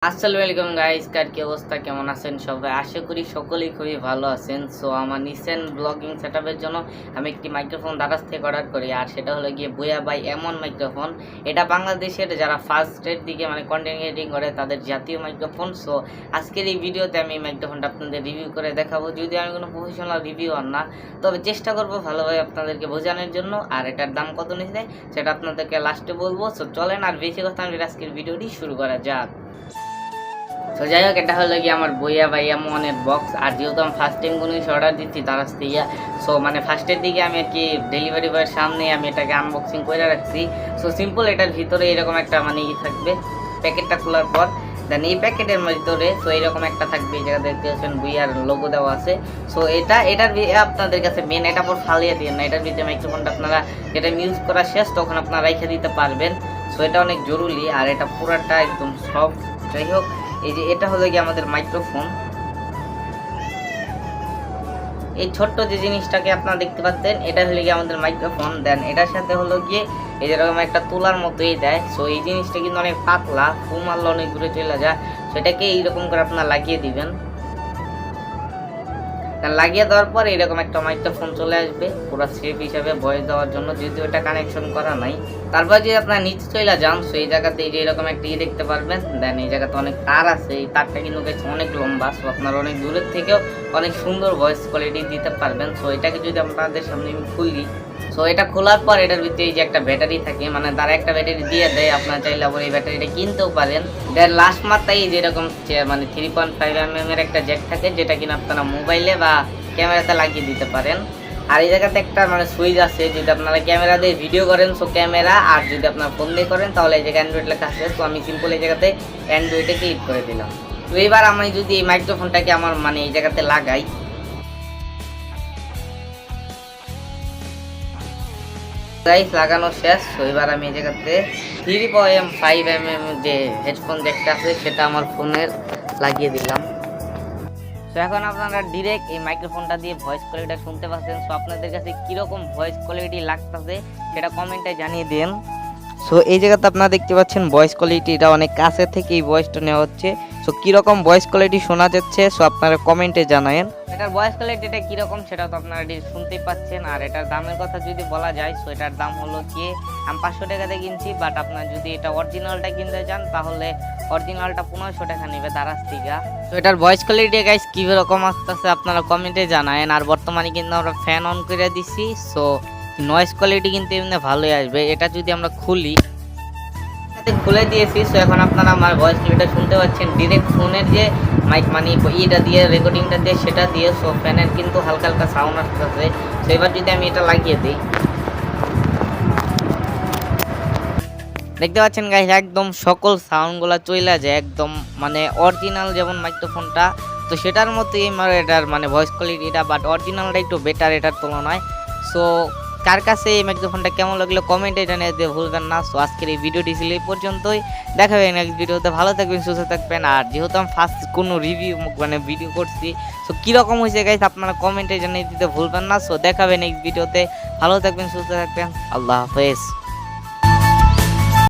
আসসালামু আলাইকুম গাইস, কার কি অবস্থা, কেমন আছেন সবাই? আশা করি সকলেই খুবই ভালো আছেন। সো আমার নিসেন ব্লগিং সেটআপের জন্য আমি একটি মাইক্রোফোন দারাজ থেকে অর্ডার করি, আর সেটা হলো গিয়ে বুয়া বাই এমন মাইক্রোফোন। এটা বাংলাদেশের যারা ফার্স্টের দিকে কন্টেন্ট ক্রিয়েটিং করে তাদের জাতীয় মাইক্রোফোন। সো আজকের এই ভিডিওতে আমি এই মাইক্রোফোনটা আপনাদের রিভিউ করে দেখাবো। যদি আমি কোনো প্রফেশনাল রিভিউ আর না, তবে চেষ্টা করবো ভালোভাবে আপনাদেরকে বোঝানোর জন্য। আর এটার দাম কত নিচ্ছে সেটা আপনাদেরকে লাস্টে বলবো। সো চলেন আর বেশি কথা আমি আজকের ভিডিওটি শুরু করা যাক। তো যাই হোক, এটা হলো গিয়ে আমার বইয়া বা এমনের বক্স। আর যেহেতু আমি ফার্স্ট টাইম কোনো কিছু অর্ডার দিচ্ছি তার কাছ থেকে, সো ফার্স্টের দিকে আমি আর কি ডেলিভারি বয়ের সামনে আমি এটাকে আনবক্সিং করে রাখছি। সো সিম্পল, এটার ভিতরে এরকম একটা ই থাকবে প্যাকেটটা খোলার পর। দেন এই প্যাকেটের ভিতরে সো এইরকম একটা থাকবে, এই জায়গা দেখতে পাচ্ছেন বুইয়ার লোগো দেওয়া আছে। সো এটার আপনাদের কাছে মেন, এটা পর ফালিয়ে দিন না, এটার ভিতরে মাইক্রোফোনটা আপনারা যেটা ইউজ করা শেষ তখন আপনারা রেখে দিতে পারবেন। সো এটা অনেক জরুরি। আর এটা পুরাটা একদম সফট। যাই হোক, এই যে এটা হলো গিয়ে আমাদের মাইক্রোফোন। এই ছোট্ট যে জিনিসটাকে আপনারা দেখতে পাচ্ছেন এটা হলো গিয়ে আমাদের মাইক্রোফোন। দেন এটার সাথে হলো গিয়ে এই যেরকম একটা তোলার মতোই দেয়। সো এই জিনিসটা কিন্তু অনেক পাতলা, ফু মারলে অনেক দূরে চলে যায়। সেটাকে এইরকম করে আপনারা লাগিয়ে দিবেন। লাগিয়ে দেওয়ার পর এরকম একটা মাইক্রোফোন চলে আসবে পুরো সেফ হিসাবে ভয়েস দেওয়ার জন্য, যদিও এটা কানেকশন করা নাই। তারপর যদি আপনার নিচে চলে যান, সো এই জায়গাতে এই যে এরকম একটা দেখতে পারবেন। দেন এই জায়গাতে অনেক তার আছে, এই তারটা কিন্তু অনেক লম্বা। সো আপনারা অনেক দূরের থেকেও অনেক সুন্দর ভয়েস কোয়ালিটি দিতে পারবেন। সো এটাকে যদি আপনাদের সামনে আমি খুলি, সো এটা খোলার পর এটার ভিতরে এই যে একটা ব্যাটারি থাকে, তারা একটা ব্যাটারি দিয়ে দেয়। আপনারা চাইলে আবার এই ব্যাটারিটা কিনতেও পারেন। দেন লাস্ট মাত্রায় যেরকম 3.5 mm এর একটা জ্যাক থাকে, যেটা কিনা আপনারা মোবাইলে বা ক্যামেরাতে লাগিয়ে দিতে পারেন। আর এই জায়গাতে একটা সুইচ আছে, যদি আপনারা ক্যামেরা দিয়ে ভিডিও করেন সো ক্যামেরা, আর যদি আপনারা ফোন দিয়ে করেন তাহলে এই জায়গায় অ্যান্ড্রয়েড লেখা আছে। তো আমি সিম্পল এই জায়গাতে অ্যান্ড্রয়েডে ক্লিক করে দিলাম। তো এবার আমি যদি এই মাইক্রোফোনটাকে আমার এই জায়গাতে লাগাই, লাগানো শেষ। তো এবার আমি এই জায়গাতে 3.5 mm যে হেডফোন জ্যাকটা আছে সেটা আমার ফোনের লাগিয়ে দিলাম। সো এখন আপনারা ডিরেক্ট এই মাইক্রোফোনটা দিয়ে ভয়েস কোয়ালিটিটা শুনতে পাচ্ছেন। সো আপনাদের কাছে কীরকম ভয়েস কোয়ালিটি লাগতেছে সেটা কমেন্টে জানিয়ে দিন। সো এই জায়গাতে আপনারা দেখতে পাচ্ছেন ভয়েস কোয়ালিটিটা অনেক কাছে থেকে এই ভয়েসটা নেওয়া হচ্ছে। সো কীরকম ভয়েস কোয়ালিটি শোনা যাচ্ছে সো আপনারা কমেন্টে জানায়েন। এটার ভয়েস কোয়ালিটিটা কীরকম সেটা তো আপনারা শুনতেই পাচ্ছেন। আর এটার দামের কথা যদি বলা যায়, সো এটার দাম হলো গিয়ে আমি 500 টাকাতে কিনছি। বাট আপনারা যদি এটা অরিজিনালটা কিনতে চান তাহলে অরিজিনালটা 1500 টাকা নেবে দারাজ থেকে। তো এটার ভয়েস কোয়ালিটি গাইস কীরকম আসতেছে আপনারা কমেন্টে জানায়েন। আর বর্তমানে কিন্তু আমরা ফ্যান অন করে দিছি, সো নয়েজ কোয়ালিটি কিন্তু এমনি ভালোই আসবে। এটা যদি আমরা খুলে দিয়েছি, সো এখন আপনারা আমার ভয়েস কোয়ালিটিটা শুনতে পাচ্ছেন ডিরেক্ট ফোনের যে মাইক এটা দিয়ে রেকর্ডিংটা দিয়ে সেটা দিয়ে। সো ফ্যানের কিন্তু হালকা হালকা সাউন্ড আসতেছে। সো এবার যদি আমি এটা লাগিয়ে দিই, দেখতে পাচ্ছেন গাইস একদম সকল সাউন্ডগুলো চলে যায় একদম অরিজিনাল যেমন মাইক্রোফোনটা, তো সেটার মতোই এটার ভয়েস কোয়ালিটিটা, বাট অরিজিনালটা একটু বেটার এটার তুলনায়। সো কার কাছে এই মাইক্রোফোনটা কেমন লাগলো কমেন্টে জানিয়ে দিতে ভুলবেন না। সো আজকের এই ভিডিওটি ছিল এই পর্যন্তই। দেখা হবে নেক্সট ভিডিওতে। ভালো থাকবেন, সুস্থ থাকবেন। আর যেহেতু আমি ফার্স্ট কোনো রিভিউ ভিডিও করছি, সো কীরকম হয়েছে গাইস আপনারা কমেন্টে জানিয়ে দিতে ভুলবেন না। সো দেখা হবে নেক্সট ভিডিওতে। ভালো থাকবেন, সুস্থ থাকবেন। আল্লাহ হাফেজ।